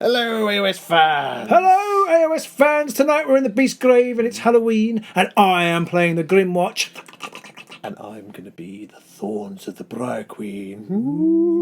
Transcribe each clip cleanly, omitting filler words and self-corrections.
Hello, AOS fans! Hello, AOS fans! Tonight we're in the Beast Grave and it's Halloween, and I am playing the Grymatch. And I'm going to be the Thorns of the Briar Queen. Ooh.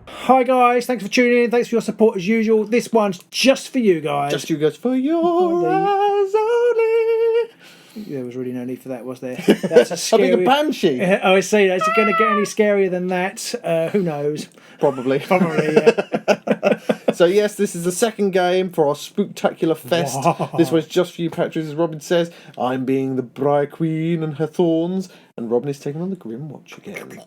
Hi guys, thanks for tuning in, thanks for your support as usual. This one's just for you guys. Just you guys, for your eyes only. There was really no need for that, was there? That's a scary... I think a banshee. Oh, I see. Is it going to get any scarier than that? Who knows? Probably. Probably, yeah. So yes, this is the second game for our Spooktacular Fest. Wow. This one's just for you, patrons, as Robin says. I'm being the Briar Queen and her Thorns, and Robin is taking on the Grymatch again.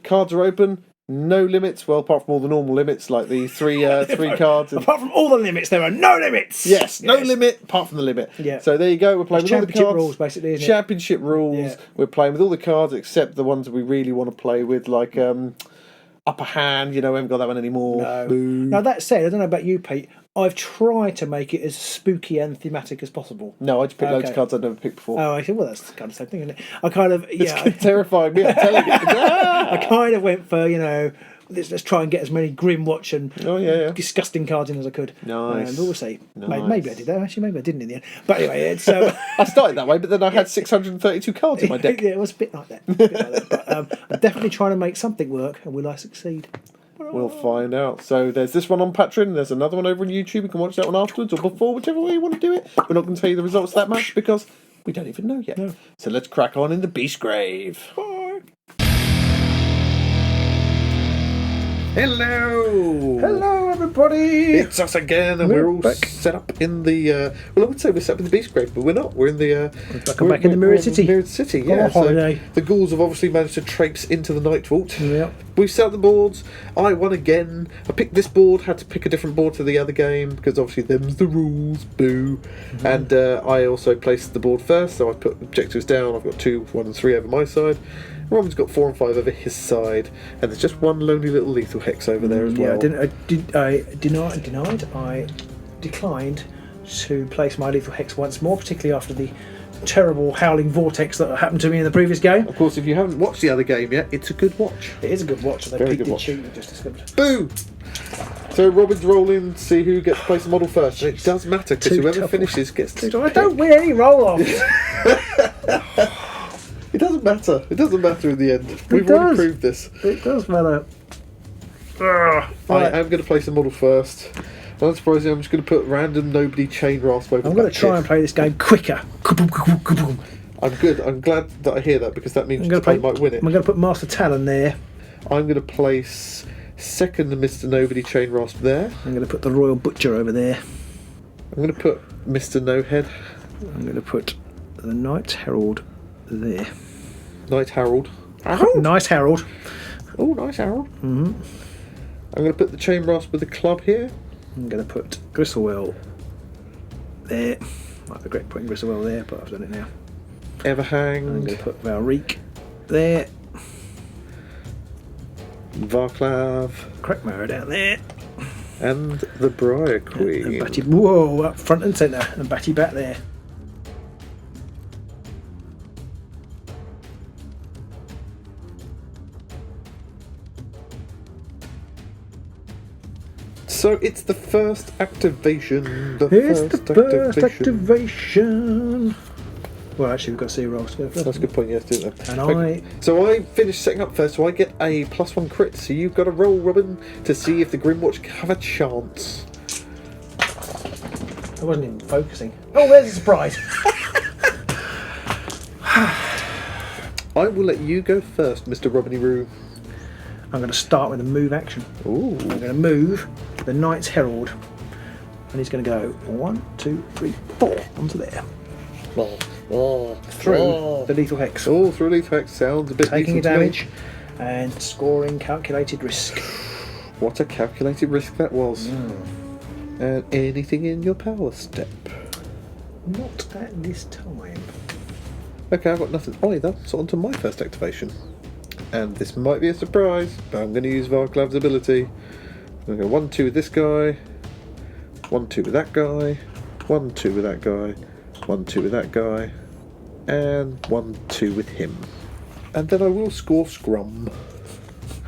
Cards are open. No limits, well, apart from all the normal limits, like the three cards. Apart from all the limits, there are no limits! Yes, no limit, apart from the limit. Yeah. So there you go, we're playing with all the cards. Championship rules, basically, isn't it? Championship rules. Yeah. We're playing with all the cards except the ones we really want to play with, like Upper Hand, we haven't got that one anymore. No. Boo. Now, that said, I don't know about you, Pete, I've tried to make it as spooky and thematic as possible. No, I just picked loads of cards I'd never picked before. Oh, I said, well, that's kind of the same thing, isn't it? I kind of, It's terrifying me, I'm telling you. I kind of went for, let's try and get as many Grymatch and disgusting cards in as I could. Nice. And we'll see. Nice. Maybe I did that. Actually, maybe I didn't in the end. But anyway, it's... I started that way, but then I had 632 cards in my deck. Yeah, it was a bit like that. But I'm definitely trying to make something work, and will I succeed? We'll find out. So there's this one on Patreon, there's another one over on YouTube. You can watch that one afterwards or before, whichever way you want to do it. We're not going to tell you the results that much because we don't even know yet. No. So let's crack on in the Beast Grave. Bye. Hello! Hello, everybody! It's us again, and we're all back. set up in the... well, I would say we're set up in the Beast Grave, but we're not. We're in the... We're back in the Mirrored City. Mirrored City, On a holiday. So the ghouls have obviously managed to traipse into the Night Vault. Yep. We've set up the boards. I won again. I picked this board, had to pick a different board to the other game, because obviously them's the rules. Boo. Mm-hmm. And I also placed the board first, so I put objectives down. I've got 2, 1 and 3 over my side. Robin's got 4 and 5 over his side, and there's just one lonely little lethal hex over there as well. I declined to place my lethal hex once more, particularly after the terrible howling vortex that happened to me in the previous game. Of course, if you haven't watched the other game yet, it's a good watch. It is a good watch. Very good watch. Cheat, just discovered. Boo! So Robin's rolling to see who gets to place the model first. And it does matter, because whoever finishes gets to I don't win any roll-offs. It doesn't matter. It doesn't matter in the end. We've already proved this. It does matter. I am going to place the model first. Not surprising, I'm just going to put random nobody chain rasp over. I'm going to try and play this game quicker. I'm good. I'm glad that I hear that, because that means I might win it. I'm going to put Master Talon there. I'm going to place second Mr. Nobody chain rasp there. I'm going to put the Royal Butcher over there. I'm going to put Mr. No Head. I'm going to put the Knight Herald there. Knight Harold. Nice Harold. Oh, nice Harold. Mm-hmm. I'm going to put the chain rasp with the club here. I'm going to put Gristlewell there. Might be a great putting Gristlewell there, but I've done it now. Everhanged. I'm going to put Valreek there. Varklav. Crackmare down there. And the Briar Queen. And Batty, up front and centre. And Batty back there. So it's the first activation. It's the first activation. Well, actually, we've got 0 rolls to go first. That's a good point, yes, didn't they? And So I finished setting up first, so I get a +1 crit. So you've got to roll, Robin, to see if the Grymatch have a chance. I wasn't even focusing. Oh, there's a surprise. I will let you go first, Mr. Robiny-Roo. I'm going to start with a move action. Ooh. I'm going to move the Knight's Herald, and he's going to go 1, 2, 3, 4 onto there. Through the lethal hex. Oh, through lethal hex sounds a bit taking lethal damage and scoring calculated risk. What a calculated risk that was. And anything in your power step? Not at this time. Okay, I've got nothing either, so on to my first activation. And this might be a surprise, but I'm going to use Varklav's ability I'm going to go 1-2 with this guy, 1-2 with that guy, 1-2 with that guy, 1-2 with that guy, and 1-2 with him. And then I will score scrum.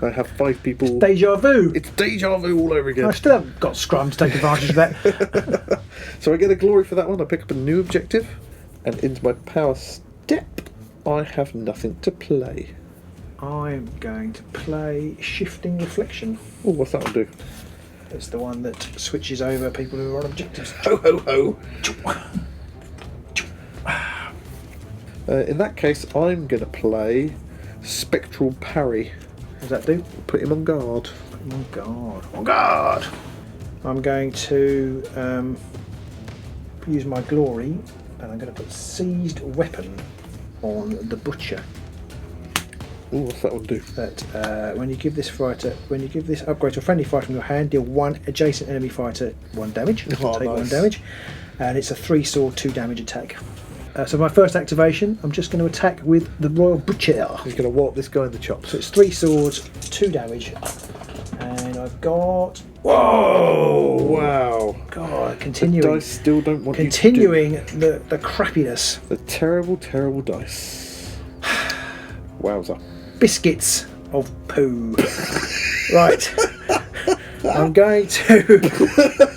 I have 5 people. Deja vu. It's deja vu all over again. I still haven't got scrum to take advantage of that. So I get a glory for that one. I pick up a new objective, and into my power step, I have nothing to play. I'm going to play Shifting Reflection. Oh, what's that one do? It's the one that switches over people who are on objectives. Ho ho ho! In that case, I'm going to play Spectral Parry. What does that do? Put him on guard. Put him on guard. On guard! I'm going to use my glory, and I'm going to put Seized Weapon on the Butcher. Oh, what's that one do? That when you give this upgrade to a friendly fighter from your hand, deal 1 adjacent enemy fighter 1 damage. Oh, take nice. 1 damage, and it's a 3-sword 2 damage attack. So my first activation, I'm just going to attack with the Royal Butcher. He's going to wallop this guy in the chops. So it's 3 swords, 2 damage, and I've got. Whoa! Wow! God, The continuing. dice still don't want Continuing you to the crappiness. do. The terrible, terrible dice. Wowza. Biscuits of poo. Right. I'm going to.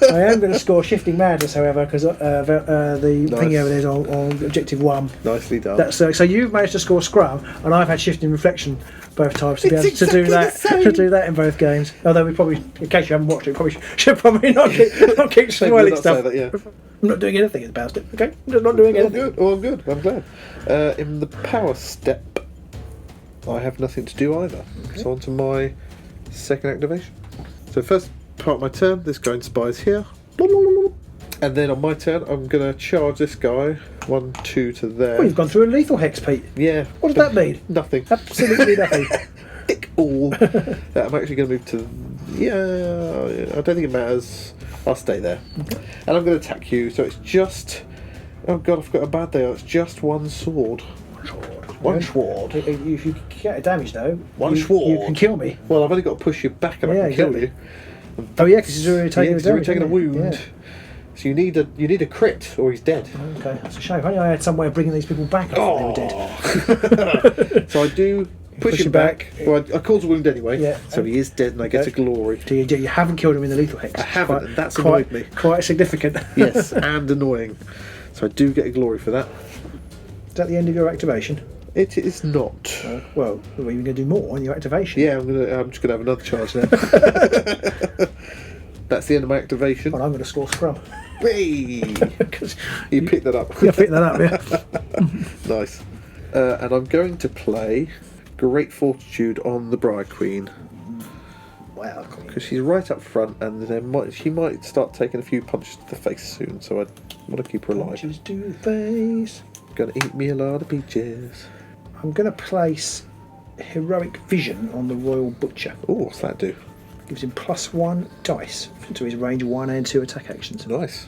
I am going to score Shifting Madness, however, because the Nice. thing over there is on objective 1. Nicely done. That's so you've managed to score Scrum, and I've had Shifting Reflection both times to be It's able to do exactly that. the same. To do that in both games. Although we probably, in case you haven't watched it, should probably not keep Shame spoiling not stuff. say that, yeah. I'm not doing anything about it. Okay, I'm just not doing Oh, anything. good. Oh, I'm good. I'm glad. In the power step, I have nothing to do either. Okay. So on to my second activation. So first part of my turn, this guy inspires here. And then on my turn, I'm going to charge this guy. 1-2 to there. Oh, you've gone through a lethal hex, Pete. Yeah. What does that mean? Nothing. Absolutely nothing. Dick all. I'm actually going to move to. Yeah, I don't think it matters. I'll stay there. Okay. And I'm going to attack you. So it's just. Oh god, I've got a bad day. It's just 1 sword. One sword. If you get a damage though, One you sword. can kill me. Well, I've only got to push you back and Yeah, I can kill exactly. you. Oh yeah, because he's already taken a he's already damage. taken a hasn't he? wound. Yeah. So you need a crit or he's dead. Okay, that's a shame. If only I had some way of bringing these people back after they were dead. Oh. So I do push him back. Well, I cause a wound anyway. Yeah. So he is dead and I get Okay. a glory. So you haven't killed him in the lethal hex. I haven't, Quite- and that's quite, annoyed me. Quite significant. Yes, and annoying. So I do get a glory for that. Is that the end of your activation? It is not. Well, are you going to do more on your activation? Yeah, I'm just gonna have another charge now. That's the end of my activation. Well, I'm going to score Scrum. Whee! 'Cause You picked that up. you picked that up, yeah. Nice. And I'm going to play Great Fortitude on the Briar Queen Wow. because she's right up front, and she might start taking a few punches to the face soon. So I want to keep her alive. Punches to the face. Gonna eat me a lot of peaches. I'm going to place Heroic Vision on the Royal Butcher. Oh, what's that do? Gives him +1 dice to his range 1 and 2 attack actions. Nice.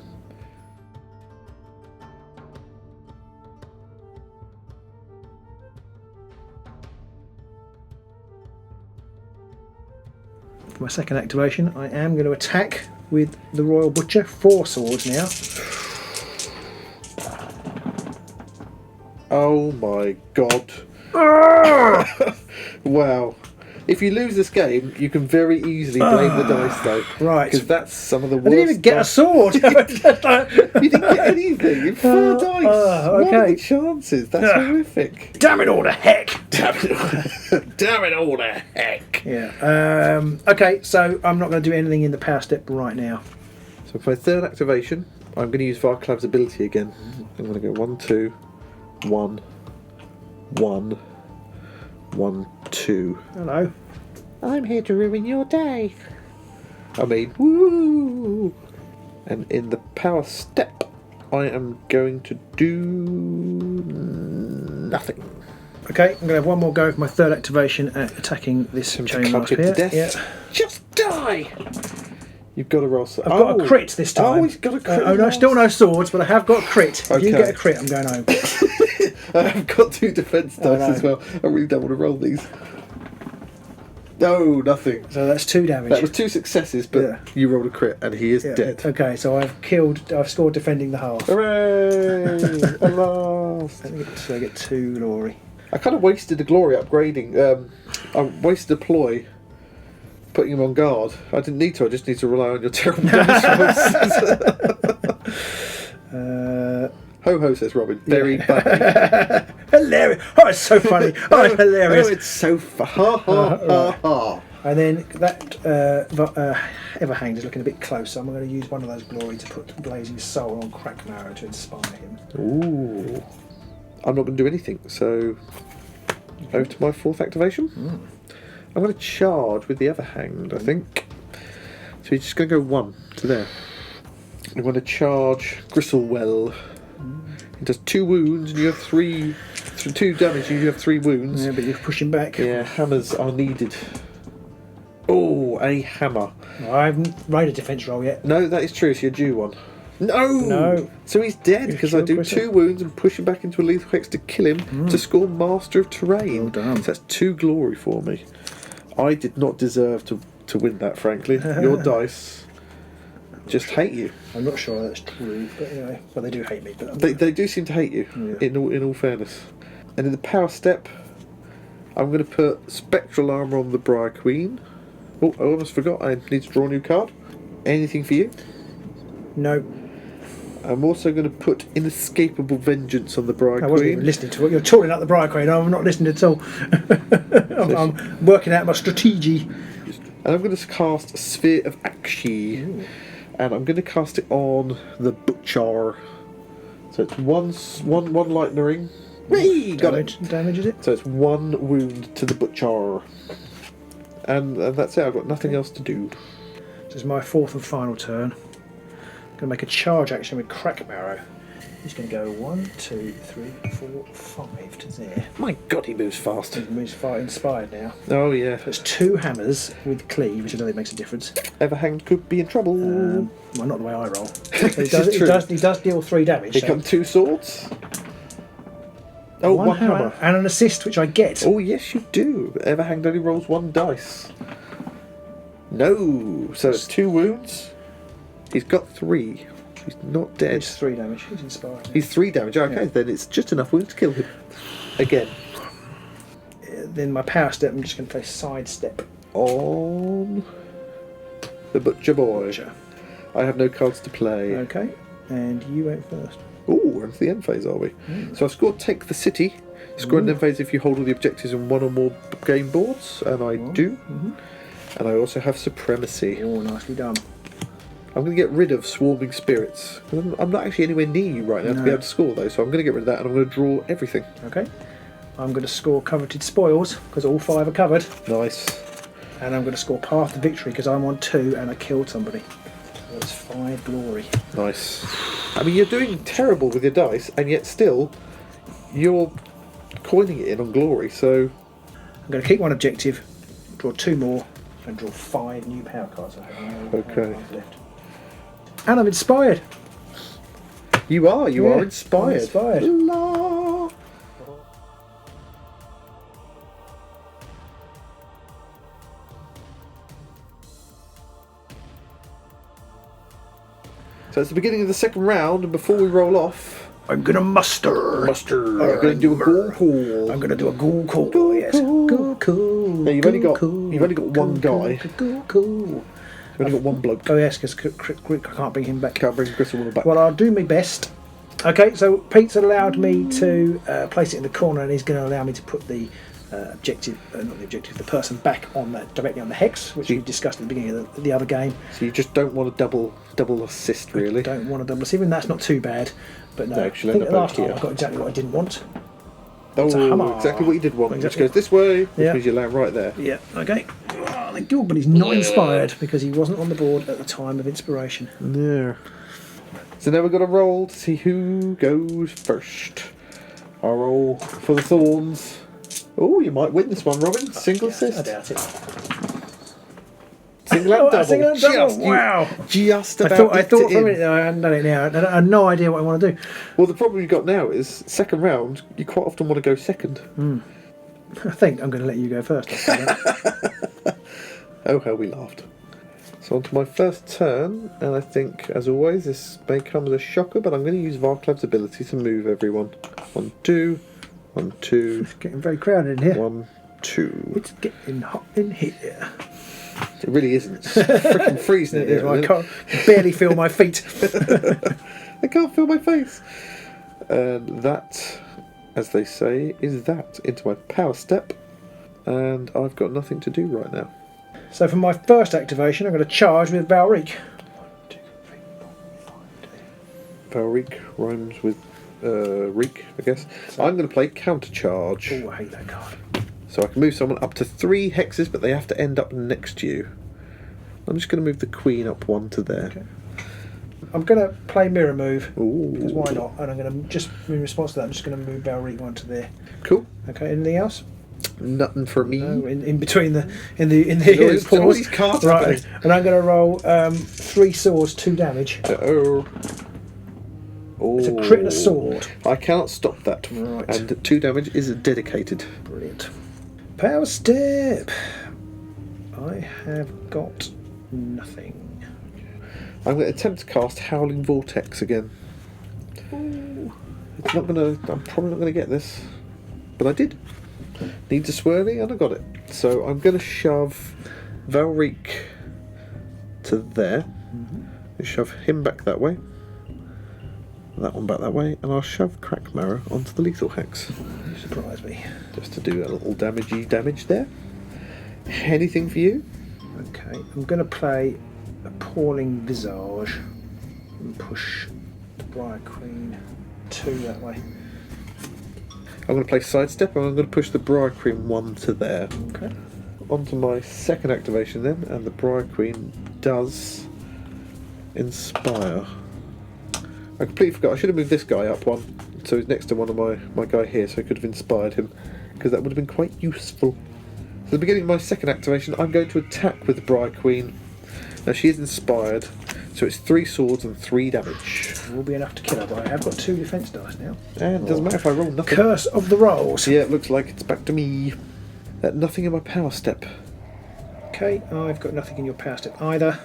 For my second activation, I am going to attack with the Royal Butcher. 4 swords now. Oh my god. Wow. If you lose this game, you can very easily blame the dice though. Right. Because that's some of the I worst. didn't even get a sword. You didn't get anything. You 4 dice. What are okay. the chances? That's horrific. Damn it all to heck! Damn it. Damn it all to heck. Yeah. Okay, so I'm not going to do anything in the power step right now. So for my third activation, I'm going to use Varklav's ability again. I'm going to go 1, 2, 1, 1, 1, 2. Hello. I'm here to ruin your day. I mean, woo! And in the power step, I am going to do nothing. Okay, I'm going to have one more go for my third activation at attacking this Time to chain club mask him to here. death. Yeah. Just die! You've got to roll. I've got a crit this time. Oh, he's got a crit. Oh no, still no swords, but I have got a crit. If you Okay. get a crit, I'm going home. I've got 2 defense dice know. as well. I really don't want to roll these. No, nothing. So that's 2 damage. That was 2 successes, but Yeah. you rolled a crit and he is dead. Okay, so I've scored defending the half. Hooray! At last. So I get 2 glory. I kind of wasted the glory upgrading. I wasted a ploy putting him on guard. I didn't need to. I just need to rely on your terrible dice rolls. Ho-ho, says Robin. Very funny. Hilarious. Oh, it's so funny. Oh, it's hilarious. Oh, it's so fun. Ha, ha, ha, ha. And then that Everhanged is looking a bit closer. I'm going to use one of those glory to put Blazing Soul on Crackmarrow to inspire him. Ooh. I'm not going to do anything, so over to my 4th activation. I'm going to charge with the Everhanged, I think. So you're just going to go 1 to there. I'm going to charge Gristlewell. It does 2 wounds, and you have 2 damage, and you have 3 wounds. Yeah, but you're pushing back. Yeah, hammers are needed. Oh, a hammer. I haven't made a defence roll yet. No, that is true, so you're due one. No! So he's dead because I do 2 wounds and push him back into a lethal hex to kill him to score Master of Terrain. Well done. So that's 2 glory for me. I did not deserve to win that, frankly. Your dice just hate you. I'm not sure that's true, but anyway, well, they do hate me. But They do seem to hate you, in all fairness. And in the power step, I'm going to put Spectral Armour on the Briar Queen. Oh, I almost forgot, I need to draw a new card. Anything for you? No. I'm also going to put Inescapable Vengeance on the Briar Queen. I wasn't even listening to it. You're talking out the Briar Queen. I'm not listening at all. I'm working out my strategy. And I'm going to cast Sphere of Akshi. And I'm going to cast it on the Butcher. So it's one lightning ring. Whee! Got it. Damage is it? So it's 1 wound to the Butcher. And that's it. I've got nothing else to do. This is my 4th and final turn. I'm going to make a charge action with Crackmarrow. He's going to go 1, 2, 3, 4, 5 to there. My God, he moves fast. He moves far inspired now. Oh yeah. So it's 2 hammers with cleave, which I don't think makes a difference. Everhanged could be in trouble. Well, not the way I roll. He does deal 3 damage. Here come 2 swords. Oh, one hammer. And an assist, which I get. Oh yes, you do. Everhanged only rolls 1 dice. No, so it's 2 wounds. He's got 3. He's not dead. He's 3 damage. He's inspired. He's 3 damage. Okay, then it's just enough wounds to kill him. Again. Then my power step, I'm just going to play sidestep On the Butcher Boy. I have no cards to play. Okay, and you went first. Oh, we're into the end phase, are we? So I've scored Take the City. Score an end phase if you hold all the objectives in 1 or more game boards, and I do. And I also have Supremacy. Oh, nicely done. I'm going to get rid of Swarming Spirits. I'm not actually anywhere near you right now to be able to score those, so I'm going to get rid of that and I'm going to draw everything. Okay. I'm going to score Coveted Spoils, because all 5 are covered. Nice. And I'm going to score Path to Victory, because I'm on 2 and I killed somebody. So that's 5 glory. Nice. I mean, you're doing terrible with your dice, and yet still, you're coining it in on glory, so... I'm going to keep 1 objective, draw 2 more, and draw 5 new power cards. I have no power cards left. And I'm inspired. You are inspired. I'm inspired. La. So it's the beginning of the second round, and before we roll off, I'm going to muster. I'm going to do a ghoul call. I'm going to do a ghoul call. Yes. Ghoul call. Now you've only got one guy. Ghoul call. You've only got 1 bloke. Oh yes, because I can't bring him back. Can't bring Gristlewell back. Well, I'll do my best. Okay, so Pete's allowed me to place it in the corner, and he's going to allow me to put the the person back on directly on the hex, which we discussed at the beginning of the other game. So you just don't want a double assist, really. I don't want a double assist, even that's not too bad. But no, Actually, I think the last time I got exactly what I didn't want. Oh, exactly what you did want, which goes this way, which means you land right there. Yeah, okay. Oh, thank God, but he's not inspired because he wasn't on the board at the time of inspiration. Yeah. So now we've got to roll to see who goes first. I'll roll for the Thorns. Oh, you might win this one, Robin. Single assist. I doubt it. Single and double. Single and double. Wow. Just about. I thought for a minute, I hadn't done it now. I had no idea what I want to do. Well, the problem you've got now is second round, you quite often want to go second. I think I'm going to let you go first. Oh, how we laughed. So on to my first turn, and I think, as always, this may come as a shocker, but I'm going to use Varclav's ability to move everyone. 1, 2, 1, 2. It's getting very crowded in here. 1, 2. It's getting hot in here. It really isn't. It's freaking freezing in here. I can't barely feel my feet. I can't feel my face. And that, as they say, is that. Into my power step. And I've got nothing to do right now. So for my first activation, I'm going to charge with Valreek. 1, 2, 3, 4, 5, 6. Valreek rhymes with reek, I guess. So I'm going to play counter charge. Oh, I hate that card. So I can move someone up to 3 hexes, but they have to end up next to you. I'm just going to move the queen up 1 to there. Okay. I'm going to play mirror move, because Ooh. why not? And I'm going to just, in response to that, I'm just going to move Valreek 1 to there. Cool. Okay, anything else? Nothing for me. No, in between the There's pause. all these cards Right, happening. and I'm going to roll 3 swords, 2 damage. Uh-oh. Oh. It's a crit and a sword. I cannot stop that. Right. And 2 damage is dedicated. Brilliant. Power step. I have got nothing. I'm going to attempt to cast Howling Vortex again. Ooh. It's not going to. I'm probably not going to get this, but I did. Needs a swirly, and I got it. So I'm going to shove Valreek to there. Mm-hmm. Shove him back that way. That one back that way, and I'll shove Crackmarrow onto the lethal hex. You surprise me. Just to do a little damage there. Anything for you? Okay, I'm going to play Appalling Visage and push the Briar Queen 2 that way. I'm going to play Sidestep, and I'm going to push the Briar Queen 1 to there. Okay. Onto my second activation then, and the Briar Queen does Inspire. I completely forgot. I should have moved this guy up 1, so he's next to one of my guy here, so I could have inspired him, because that would have been quite useful. So at the beginning of my second activation, I'm going to attack with the Briar Queen. Now she is inspired, so it's 3 swords and 3 damage. Will be enough to kill her, but I have got 2 defense dice now. And it doesn't matter if I roll nothing. Curse of the rolls. Yeah, it looks like it's back to me. Nothing in my power step. Okay, I've got nothing in your power step either.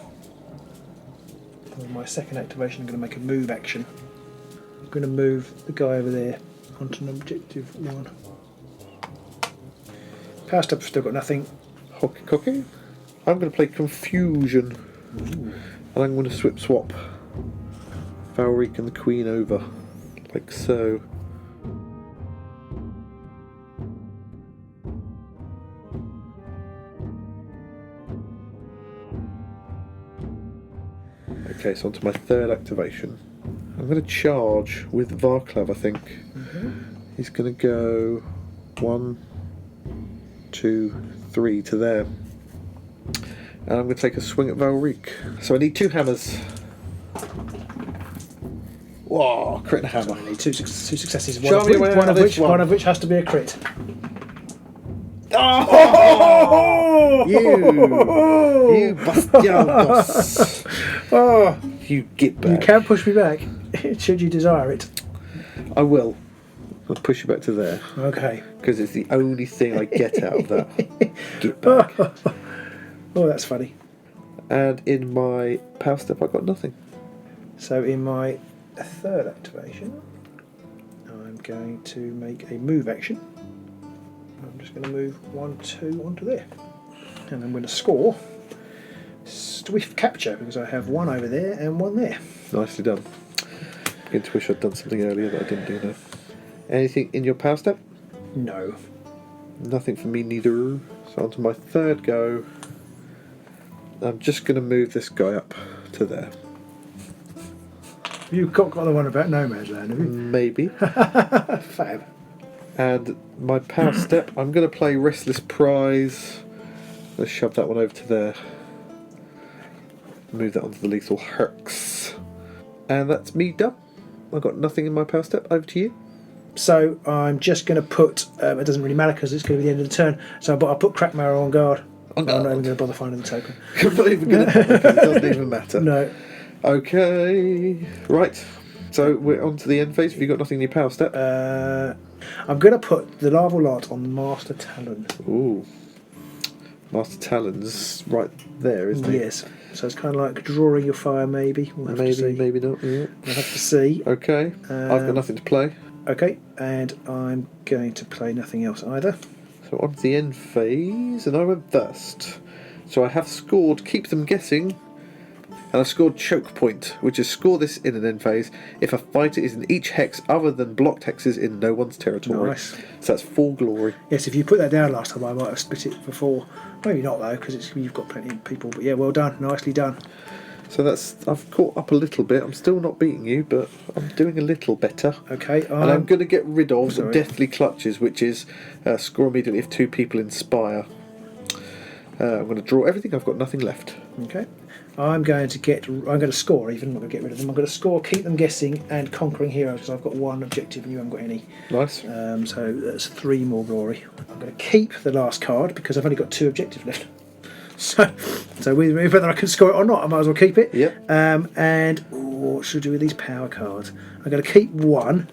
On my second activation, I'm going to make a move action. I'm going to move the guy over there onto an objective 1. Power step, I've still got nothing. Hockey cocky. I'm going to play Confusion. Ooh. And I'm going to swap Valreek and the Queen over. Like so. Okay, so on to my third activation. I'm going to charge with Varclav, I think. He's going to go 1, 2, 3 to there. And I'm going to take a swing at Valreek. So I need 2 hammers. Whoa, crit and hammer. I need two successes, Show me where one of this one of which has to be a crit. Oh! You bastardos. Oh, You get back. you can push me back, should you desire it. I will. I'll push you back to there. Okay. Because it's the only thing I get out of that. Get back. Oh, that's funny. And in my power step, I got nothing. So in my third activation, I'm going to make a move action. I'm just going to move 1, 2 onto there. And I'm going to score Swift Capture, because I have 1 over there and 1 there. Nicely done. Begin to wish I'd done something earlier that I didn't do now. Anything in your power step? No. Nothing for me neither. So on to my third go. I'm just going to move this guy up to there. You've got the one about No Man's Land, have you? Maybe. Fab. And my power step, I'm going to play Restless Prize. Let's shove that one over to there. Move that onto the lethal hex. And that's me done. I've got nothing in my power step. Over to you. So I'm just going to put, it doesn't really matter because it's going to be the end of the turn, so I'll put Crackmarrow on guard. On guard. I'm not even going to bother finding the token. I'm not even going to bother because it doesn't even matter. No. Okay. Right. So we're on to the end phase. Have you got nothing in your power step? I'm going to put the Larval Lot on Master Talon. Ooh. Master Talon's right there, isn't he? Yes. So it's kind of like drawing your fire, maybe. We'll have to see. Maybe not. Yeah. We'll have to see. Okay. I've got nothing to play. Okay, and I'm going to play nothing else either. So on to the end phase, and I went first. So I have scored Keep Them Guessing, and I've scored Choke Point, which is score this in an end phase if a fighter is in each hex other than blocked hexes in no one's territory. Nice. So that's 4 glory. Yes, if you put that down last time, I might have split it for 4. Maybe not though, because you've got plenty of people. But yeah, well done, nicely done. So I've caught up a little bit. I'm still not beating you, but I'm doing a little better. Okay, and I'm going to get rid of sorry. Deathly Clutches, which is score immediately if 2 people inspire. I'm going to draw everything. I've got nothing left. Okay, I'm going to score. Even I'm not going to get rid of them. I'm going to score, Keep Them Guessing, and Conquering Heroes because I've got 1 objective and you haven't got any. Nice. So that's 3 more glory. I'm going to keep the last card because I've only got 2 objectives left. So whether I can score it or not, I might as well keep it. Yep. And what should I do with these power cards? I'm going to keep 1.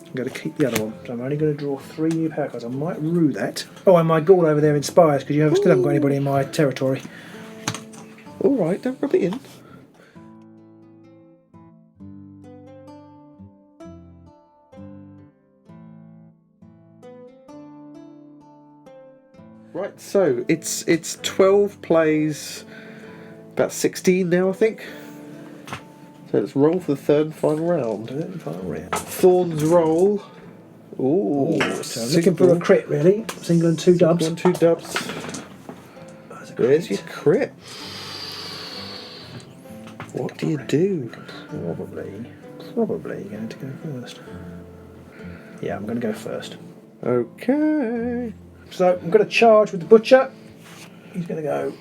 I'm going to keep the other one. So I'm only going to draw 3 new power cards. I might rue that. Oh, and my Gaul over there inspires because you still haven't got anybody in my territory. All right, don't rub it in. Right, so it's 12 plays, about 16 now, I think. So let's roll for the 3rd and final round. Thorns roll. Ooh, so I'm looking for a crit, really. Single and 2 dubs. 1, 2 dubs. Where's your crit? What do you do? Probably going to go first. Yeah, I'm going to go first. Okay. So I'm going to charge with the butcher. He's going to go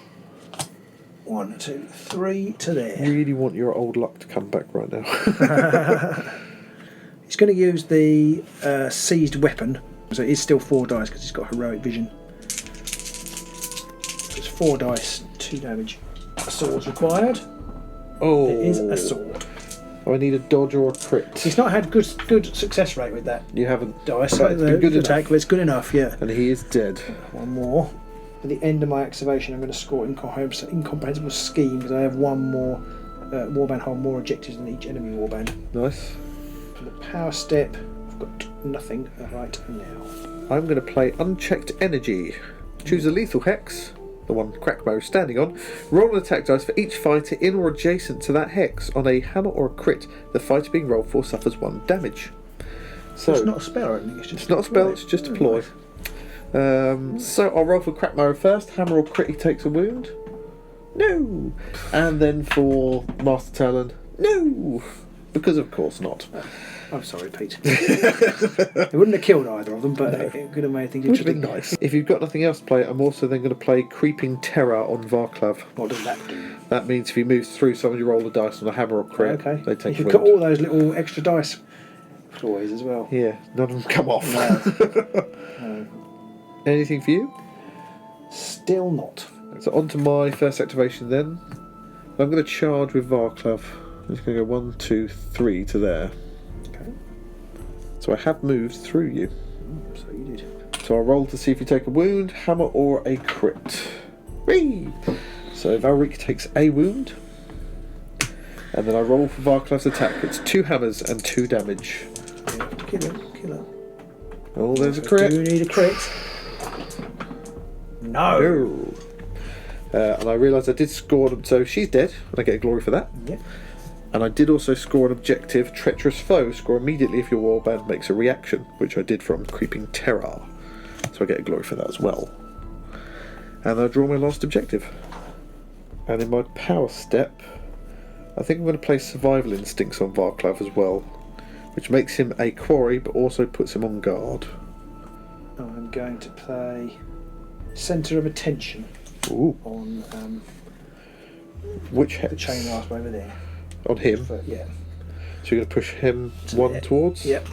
1, 2, 3 to there. Really want your old luck to come back right now. He's going to use the seized weapon. So it is still 4 dice because he's got heroic vision. So it's 4 dice, 2 damage. A sword's required. Oh, It is a sword. I need a dodge or a crit. He's not had good success rate with that You haven't. dice. But it's been good attack, enough. but it's good enough, yeah. And he is dead. 1 more. At the end of my activation, I'm going to score Incomprehensible Scheme because I have 1 more warband hold, more objectives than each enemy warband. Nice. For the power step, I've got nothing right now. I'm going to play Unchecked Energy. Choose a lethal hex, the one Crackmo is standing on. Roll an attack dice for each fighter in or adjacent to that hex. On a hammer or a crit, the fighter being rolled for suffers 1 damage. So It's not a spell, I think. it's not a spell, it's just a ploy. So I'll roll for Crackmo first. Hammer or crit, he takes a wound. No. And then for Master Talon, no. Because of course not. I'm sorry, Pete. It wouldn't have killed either of them, but it could have made things Would have interesting. been nice. If you've got nothing else to play, I'm also then going to play Creeping Terror on Varklav. What does that do? That means if he moves through someone, you roll a dice on a hammer or crit. Okay. They take You've a got wound. all those little extra dice toys as well. Yeah, none of them come off. No. Anything for you? Still not. So on to my first activation then. I'm going to charge with Varklav. I'm just going to go 1, 2, 3 to there. Okay. So I have moved through you. So you did. So I'll roll to see if you take a wound, hammer or a crit. Whee! So Valric takes a wound. And then I roll for Varklav's attack. It's 2 hammers and 2 damage. You have to kill him. Oh, there's a crit. Do you need a crit? No. No. And I realised I did score them, so she's dead, and I get a glory for that. Yep. And I did also score an objective, Treacherous Foe. Score immediately if your warband makes a reaction, which I did from Creeping Terror. So I get a glory for that as well. And I draw my last objective. And in my power step, I think I'm going to play Survival Instincts on Varklav as well, which makes him a quarry, but also puts him on guard. I'm going to play Centre of Attention. Ooh. On Which hex? the chain rasp over there. On him? But, yeah. So you're going to push him To 1 there. towards? Yep.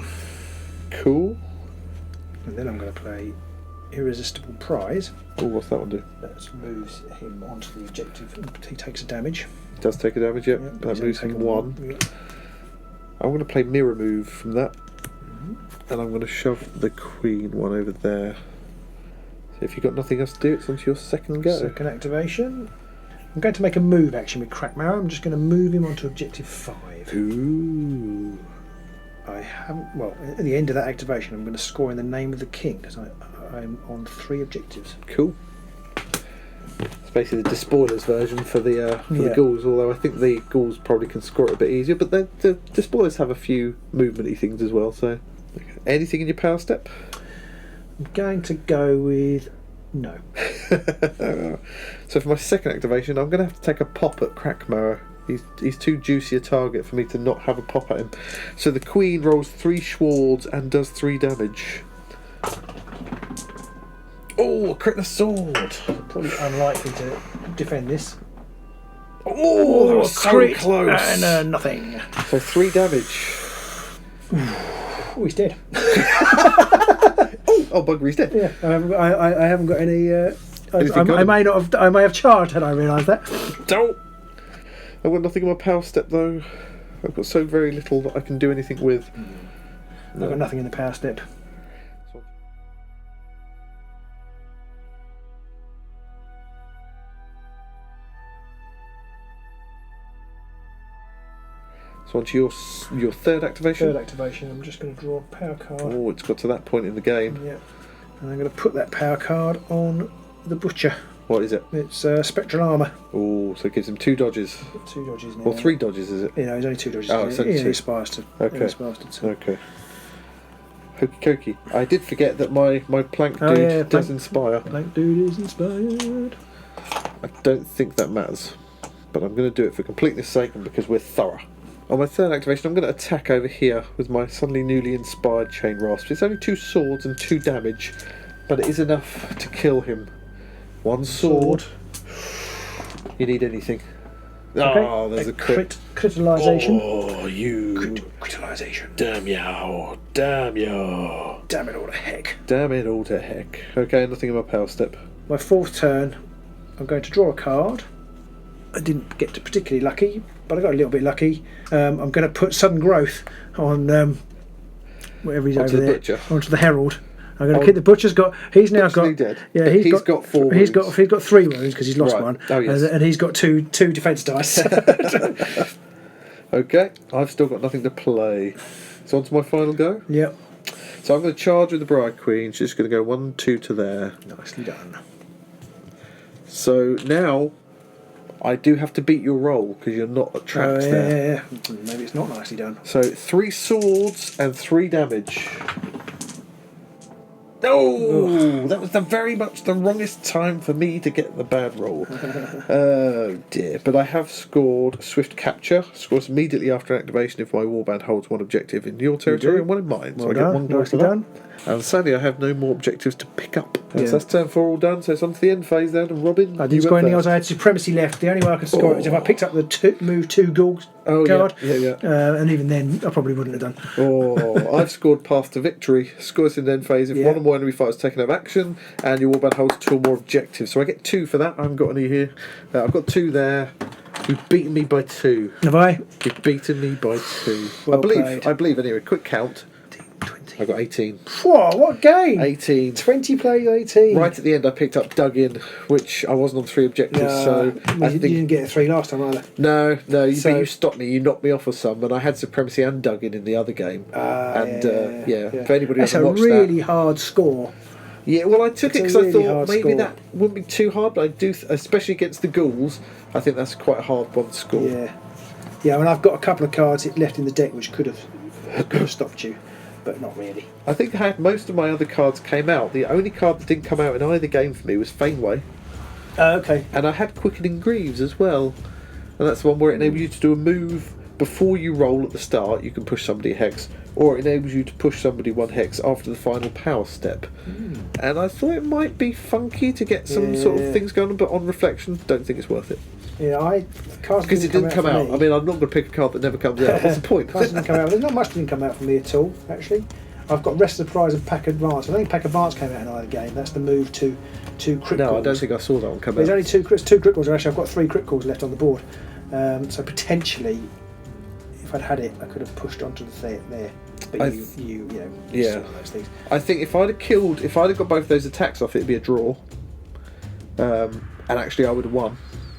Cool. And then I'm going to play Irresistible Prize. Oh, what's that one do? That moves him onto the objective and he takes a damage. He does take a damage, yep. Yep, That he's moves taken him 1. Yep. I'm going to play Mirror Move from that. And I'm going to shove the Queen one over there. So if you've got nothing else to do, it's on to your second go. Second activation. I'm going to make a move action with Crackmarrow. I'm just going to move him onto objective 5. Ooh. I haven't. Well, at the end of that activation, I'm going to score in the name of the king because I'm on 3 objectives. Cool. It's basically the Despoilers version for the ghouls, although I think the ghouls probably can score it a bit easier, but the Despoilers have a few movement-y things as well, so... Anything in your power step? I'm going to go with no. So for my second activation, I'm going to have to take a pop at Crackmarrow. He's too juicy a target for me to not have a pop at him. So the Queen rolls 3 swords and does 3 damage. Oh, a crit and a sword. Probably unlikely to defend this. Oh, that was so crit close. And nothing. So 3 damage. Oh, he's dead. Oh, bugger, he's dead. Yeah, I haven't got any. I may have charged had I realised that. Don't. I've got nothing in my power step though. I've got so very little that I can do anything with. No. I've got nothing in the power step. So on to your third activation. Third activation. I'm just going to draw a power card. Oh, it's got to that point in the game. Yeah, and I'm going to put that power card on the butcher. What is it? It's spectral armour. Oh, so it gives him 2 dodges. 2 dodges now. Or 3 dodges, is it? You know, he's only 2 dodges. Oh, it's only 2. He aspires to. Okay. To. Okay. Hokey cokey. I did forget that my plank dude does inspire. Plank dude is inspired. I don't think that matters, but I'm going to do it for completeness sake and because we're thorough. On my third activation, I'm going to attack over here with my suddenly newly inspired Chain Rasp. It's only 2 swords and 2 damage, but it is enough to kill him. 1 sword. You need anything. Okay. Oh, there's a crit. Criticalisation. Oh, you. Criticalisation. Damn you. Damn you. Damn it all to heck. Damn it all to heck. Okay, nothing in my power step. My 4th turn, I'm going to draw a card. I didn't get particularly lucky, but I got a little bit lucky. I'm going to put sudden growth on whatever he's onto over the there. butcher. Onto the herald. I'm going to keep the butcher's got. He's now got. Dead. Yeah, he's got 4 wounds. He's got 3 wounds because he's lost one. Oh, yes. And he's got two defence dice. Okay, I've still got nothing to play. So on to my final go. Yep. So I'm going to charge with the Bride Queen. She's just going to go 1, 2 to there. Nicely done. So now I do have to beat your roll because you're not trapped there. Yeah. Maybe it's not nicely done. So 3 swords and 3 damage. Oh, that was very much the wrongest time for me to get the bad roll. Oh dear. But I have scored Swift Capture. Scores immediately after activation if my warband holds 1 objective in your territory and 1 in mine. Well so I done. get 1 glory for that. Done. And sadly I have no more objectives to pick up. Yeah. So that's turn 4 all done, so it's on to the end phase then. And Robin, I didn't score anything else. I had supremacy left. The only way I could score it was if I picked up the move 2 ghouls card. Yeah. And even then, I probably wouldn't have done. Oh, I've scored Path to Victory. Scores in the end phase if one or more enemy fighters taken out of action, and your warband holds 2 or more objectives. So I get 2 for that. I haven't got any here. I've got 2 there. You've beaten me by 2. Have I? You've beaten me by 2. Well I believe. Anyway, quick count. 20. I got 18. Whoa, what game? 18. 20 plays 18. Right at the end, I picked up Dug In, which I wasn't on 3 objectives. So I you think didn't get a 3 last time either. No. But you stopped me. You knocked me off of some, and I had Supremacy and Dug In the other game. If anybody That's hasn't a watched really hard score. Yeah, well, I took it because really I thought hard maybe score. that wouldn't be too hard, but I do, especially against the ghouls, I think that's quite a hard one to score. Yeah. I mean, I've got a couple of cards left in the deck which could have stopped you, but not really. I think I had most of my other cards came out. The only card that didn't come out in either game for me was Faneway. Okay. And I had Quickening Greaves as well. And that's the one where it enables you to do a move before you roll at the start. You can push somebody a hex, or it enables you to push somebody 1 hex after the final power step. And I thought it might be funky to get some sort of things going on, but on reflection, don't think it's worth it. Yeah, cards because it didn't come out. Me. I mean, I'm not going to pick a card that never comes out. What's the point? Cards didn't come out. There's not much didn't come out for me at all, actually. I've got Rest of the Prize and Pack Advance. I don't think Pack Advance came out in either game. That's the move to crit No, calls. I don't think I saw that one come out. There's only 2 crit calls. Actually, I've got 3 crit calls left on the board. So potentially, if I'd had it, I could have pushed onto the there. But you Yeah. still those things. I think if I'd have got both those attacks off, it'd be a draw. And actually, I would have won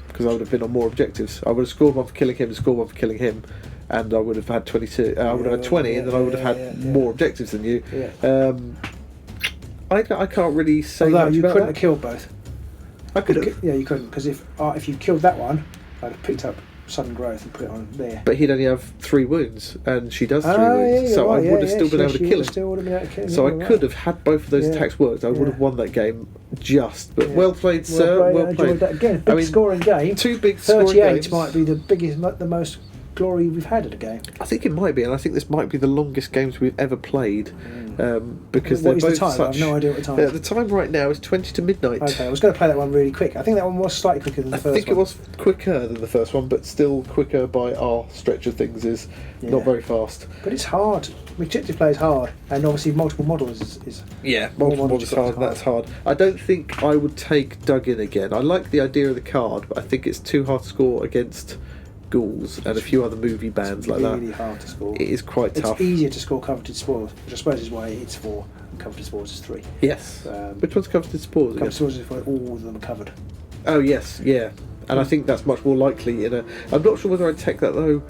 because I would have been on more objectives. I would have scored one for killing him and scored one for killing him, and I would have had 22. I would have had 20, and then I would have had more objectives than you. Yeah. I can't really say Although much you about couldn't that. have killed both. I could have. Yeah, you couldn't, because if you killed that one, I'd have picked up sudden growth and put it on there. But he'd only have 3 wounds, and she does 3 wounds, so I would have still been able to kill him. So I could have had both of those attacks worked. I would have won that game just. But well played, sir. Well played. Enjoyed that again. Big scoring game. 2 big scoring 38 games. might be the biggest, the most glory we've had at a game. I think it might be, and I think this might be the longest games we've ever played, because What they're is both the time? such. I have no idea what the time The is. time right now is 20 to midnight. Okay, I was going to play that one really quick. I think that one was slightly quicker than the first one. I think it was quicker than the first one, but still quicker by our stretch of things. Is not very fast. But it's hard. Objective play is hard, and obviously multiple models is Multiple models is hard. That's hard. I don't think I would take Dug in again. I like the idea of the card, but I think it's too hard to score against Ghouls and a few other movie bands like that. Really hard to score. It is quite tough. It's easier to score Coveted Spoils, which I suppose is why it's 4 and Coveted Spoils is 3. Yes. Which one's Coveted Spores? Coveted Spoils is why all of them are covered. Oh yes, yeah. And I think that's much more likely in a. I'm not sure whether I'd take that though.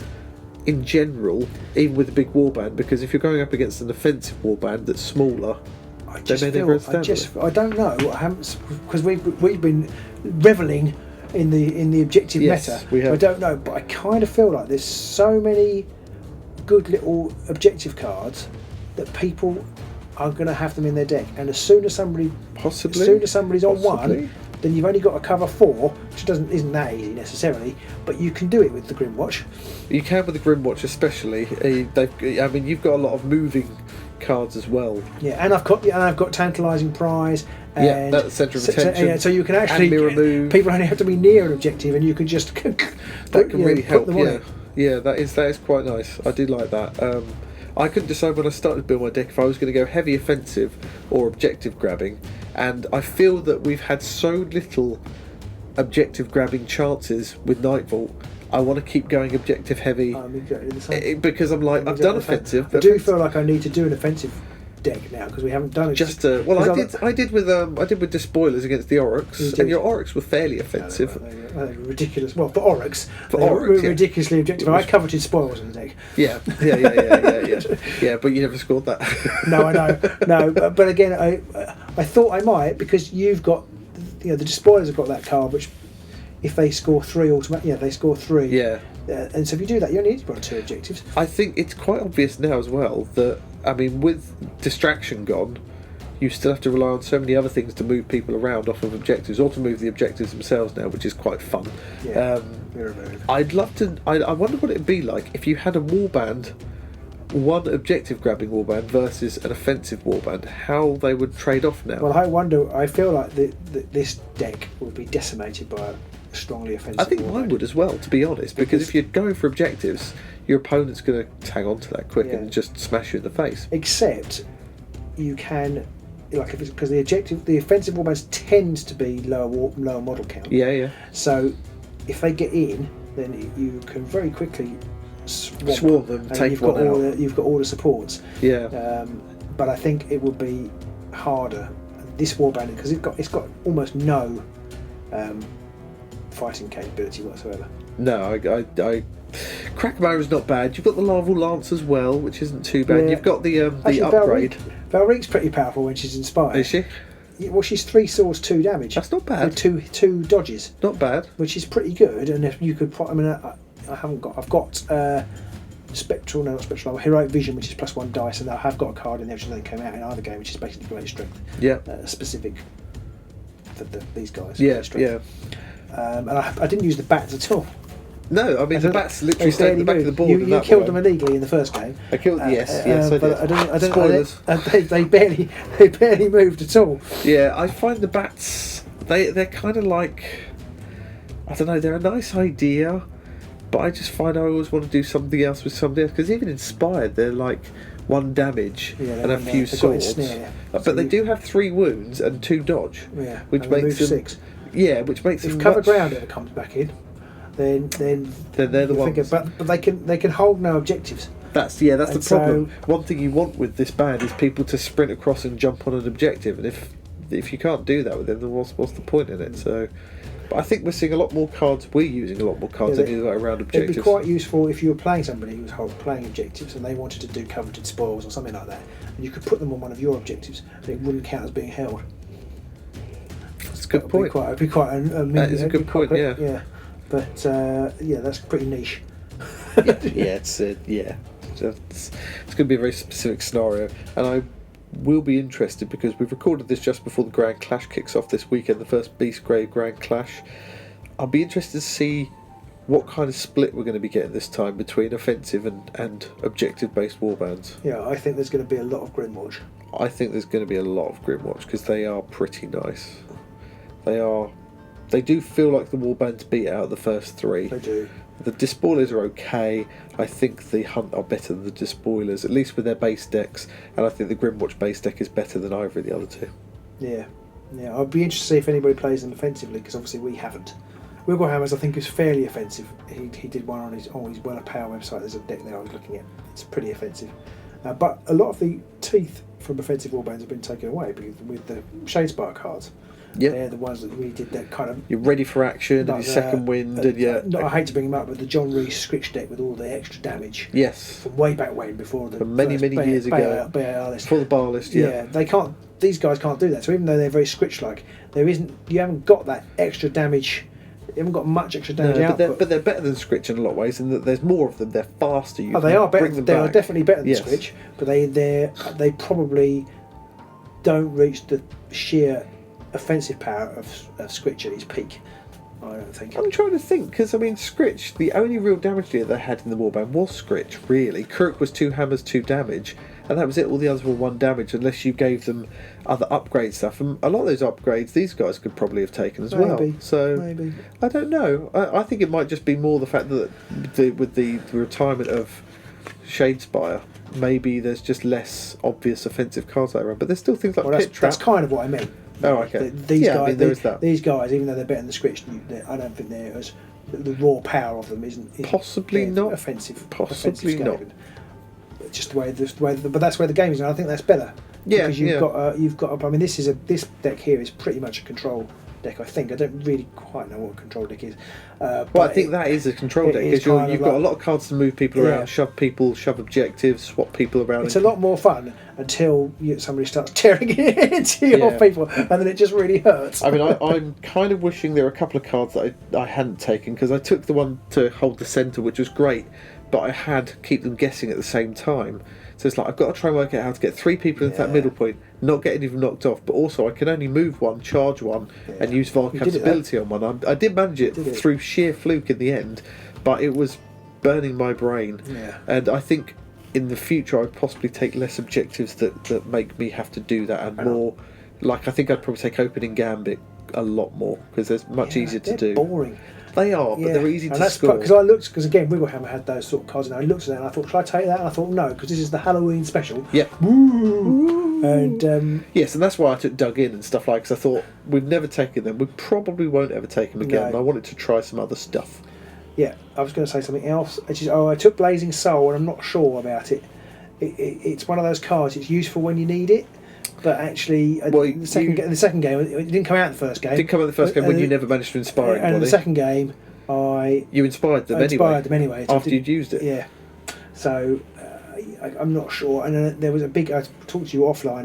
In general, even with a big warband, because if you're going up against an offensive warband that's smaller, I don't know. I haven't, because we've been reveling in the objective meta. We have. I don't know, but I kind of feel like there's so many good little objective cards that people are going to have them in their deck, and as soon as somebody's on one, then you've only got to cover 4, which isn't that easy necessarily, but you can do it with the Grymatch. You can with the Grymatch especially. You've got a lot of moving cards as well. Yeah, and I've got Tantalising Prize. And that's centre of attention. So you can actually remove. People only have to be near an objective, and you can just that can really help. Yeah, that is quite nice. I do like that. I couldn't decide when I started to build my deck if I was going to go heavy offensive or objective grabbing, and I feel that we've had so little objective grabbing chances with Nightvault. I want to keep going objective heavy because I'm like, I've done offensive. I do feel like I need to do an offensive deck now because we haven't done it. I did with Despoilers against the Oryx, and your Oryx were fairly offensive. They were ridiculous. Well, for Oryx, they were ridiculously objective. I coveted spoils in the deck. Yeah. But you never scored that. No, I know. No, but again, I thought I might, because you've got, the Despoilers have got that card, which if they score 3 they score 3. Yeah. And so if you do that, you only need to put on 2 objectives. I think it's quite obvious now as well that, with distraction gone, you still have to rely on so many other things to move people around off of objectives, or to move the objectives themselves now, which is quite fun. Yeah. I'd love to. I wonder what it'd be like if you had a warband, one objective grabbing warband versus an offensive warband. How they would trade off now. Well, I feel like this deck would be decimated by a strongly offensive. I think mine would as well, to be honest, because if you're going for objectives, your opponent's going to tag on to that quick and just smash you in the face. Except you can, because the offensive warbands tend to be lower model count. Yeah. So if they get in, then you can very quickly swarm them, take one out. You've got all the supports. Yeah. But I think it would be harder this warband, because it's got almost no fighting capability whatsoever. No, I Crackmire is not bad. You've got the Larval Lance as well, which isn't too bad. You've got the upgrade. Valrique's pretty powerful when she's inspired. Is she? Well, she's 3 swords, 2 damage. That's not bad. With two dodges. Not bad. Which is pretty good. And if you could, I've got Heroic Vision, which is +1 dice, and I have got a card in there which doesn't come out in either game, which is basically great strength. Yeah. Specific for these guys. Yeah. And I didn't use the bats at all. No, the bats literally stayed at the back of the board. You killed them illegally in the first game. I killed. Yes, I did. I don't. Spoilers. They barely moved at all. Yeah, I find the bats. They're kind of like, I don't know. They're a nice idea, but I just find I always want to do something else with somebody else. Because even inspired, they're like 1 damage and a few swords. But they do have 3 wounds and 2 dodge. Yeah, which makes them 6. Yeah, which makes them. If covered ground ever comes back in, then they're the ones. But they can hold no objectives. That's the And problem. One thing you want with this band is people to sprint across and jump on an objective, and if you can't do that with them, then what's the point in it? So, but I think we're seeing a lot more cards. We're using a lot more cards anyway around objectives. It'd be quite useful if you were playing somebody who was playing objectives and they wanted to do coveted spoils or something like that, and you could put them on one of your objectives, and it wouldn't count as being held. That's a good point. It'd be quite that is a good point. Yeah. But that's pretty niche. It's going to be a very specific scenario, and I will be interested because we've recorded this just before the Grand Clash kicks off this weekend, the first Beastgrave Grand Clash. I'll be interested to see what kind of split we're going to be getting this time between offensive and objective based warbands. Yeah, I think there's going to be a lot of Grymatch. I think there's going to be a lot of Grymatch because they are pretty nice. They do feel like the warbands beat out the first three. They do. The Despoilers are okay. I think the Hunt are better than the Despoilers, at least with their base decks, and I think the Grymatch base deck is better than either of the other two. Yeah. I'd be interested to see if anybody plays them offensively, because obviously we haven't. Wigglehammers, I think, is fairly offensive. He did one on his Well of Power website. There's a deck there I was looking at. It's pretty offensive. But a lot of the teeth from offensive warbands have been taken away with the Shadespire cards. Yeah, they're the ones that really did that kind of. You're ready for action, and your second wind, and I hate to bring them up, but the John Reese Scritch deck with all the extra damage. Yes. From way back when, before the many years ago. BAR list. Before the bar list, yeah. They can't. These guys can't do that. So even though they're very Scritch-like, you haven't got that extra damage. You haven't got much extra damage output. But they're better than Scritch in a lot of ways, in that there's more of them. They're faster. They are better. They are definitely better than Scritch, but they probably don't reach the sheer offensive power of Scritch at his peak. I don't think. I'm trying to think, because I mean, Scritch, the only real damage dealer they had in the warband was Scritch, really. Kirk was 2 hammers, 2 damage, and that was it. All the others were 1 damage, unless you gave them other upgrade stuff. And a lot of those upgrades these guys could probably have taken as well. So maybe. I don't know. I think it might just be more the fact that with the retirement of Shadespire, maybe there's just less obvious offensive cards that around. But there's still things like Pit Trap. That's kind of what I meant. Oh, okay. These guys, there is that. These guys, even though they're better than the Scritch, I don't think they're as the raw power of them isn't possibly not offensive. Possibly not. Just the way, but that's where the game is, and I think that's better. Yeah, because you've got. I mean, this deck here is pretty much a control deck. I think I don't really quite know what a control deck is. Well, I think that is a control deck because you've got a lot of cards to move people around, shove objectives, swap people around. It's a lot more fun until somebody starts tearing it into your people, and then it just really hurts. I mean, I'm kind of wishing there were a couple of cards that I hadn't taken, because I took the one to hold the centre, which was great, but I had to keep them guessing at the same time. So it's like, I've got to try and work out how to get 3 people into that middle point, not get any of them knocked off, but also I can only move one, charge one, and use Volcat's ability on one. I did manage it through sheer fluke in the end, but it was burning my brain. Yeah. And I think in the future I'd possibly take less objectives that make me have to do that, and more, like I think I'd probably take Opening Gambit a lot more, because they're much easier to do. Boring. They are, but they're easy to score. Because again, Wigglehammer had those sort of cards, and I looked at that and I thought, should I take that? And I thought, no, because this is the Halloween special. Yeah. Woo! And yes, and that's why I took Dug In and stuff like. Because I thought we've never taken them, we probably won't ever take them again. And I wanted to try some other stuff. Yeah, I was going to say something else. Which is, I took Blazing Soul, and I'm not sure about it. It's one of those cards. It's useful when you need it. But actually, in the second game, it didn't come out in the first game. It didn't come out in the first game when you never managed to inspire anybody. And in the second game, you inspired them anyway. After you'd used it. Yeah. So I'm not sure. And then there was a big. I talked to you offline.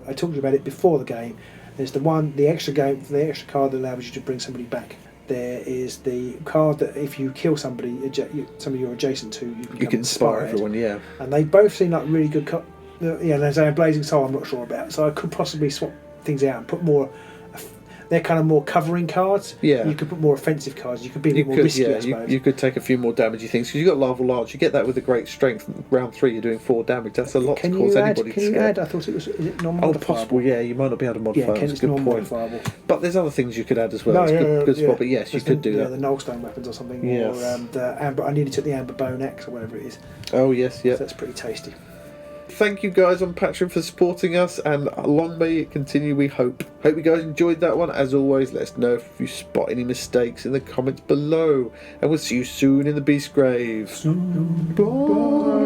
I talked to you about it before the game. There's the extra card that allows you to bring somebody back. There is the card that if you kill somebody you're adjacent to, you can inspire everyone. Yeah. And they both seem like really good cards. Yeah, there's a Blazing Soul I'm not sure about, so I could possibly swap things out and put more. They're kind of more covering cards. Yeah, you could put more offensive cards. You could be a bit more risky. I suppose. You could take a few more damagey things because you've got Larval Large. You get that with a great strength. Round 3, you're doing 4 damage. That's a lot to cause anybody to Can you add? I thought it was. Is it non-modifiable? Oh, possible. Yeah, you might not be able to modify. Yeah, it's non-modifiable. But there's other things you could add as well. Good spot. But yes, you could do that. The Nullstone weapons or something. Yes. Or the Amber. I nearly took the Amber Bone Axe or whatever it is. Oh yes, yeah. So that's pretty tasty. Thank you guys on Patreon for supporting us, and long may it continue, we hope. Hope you guys enjoyed that one. As always, let us know if you spot any mistakes in the comments below, and we'll see you soon in the Beast Grave. Bye.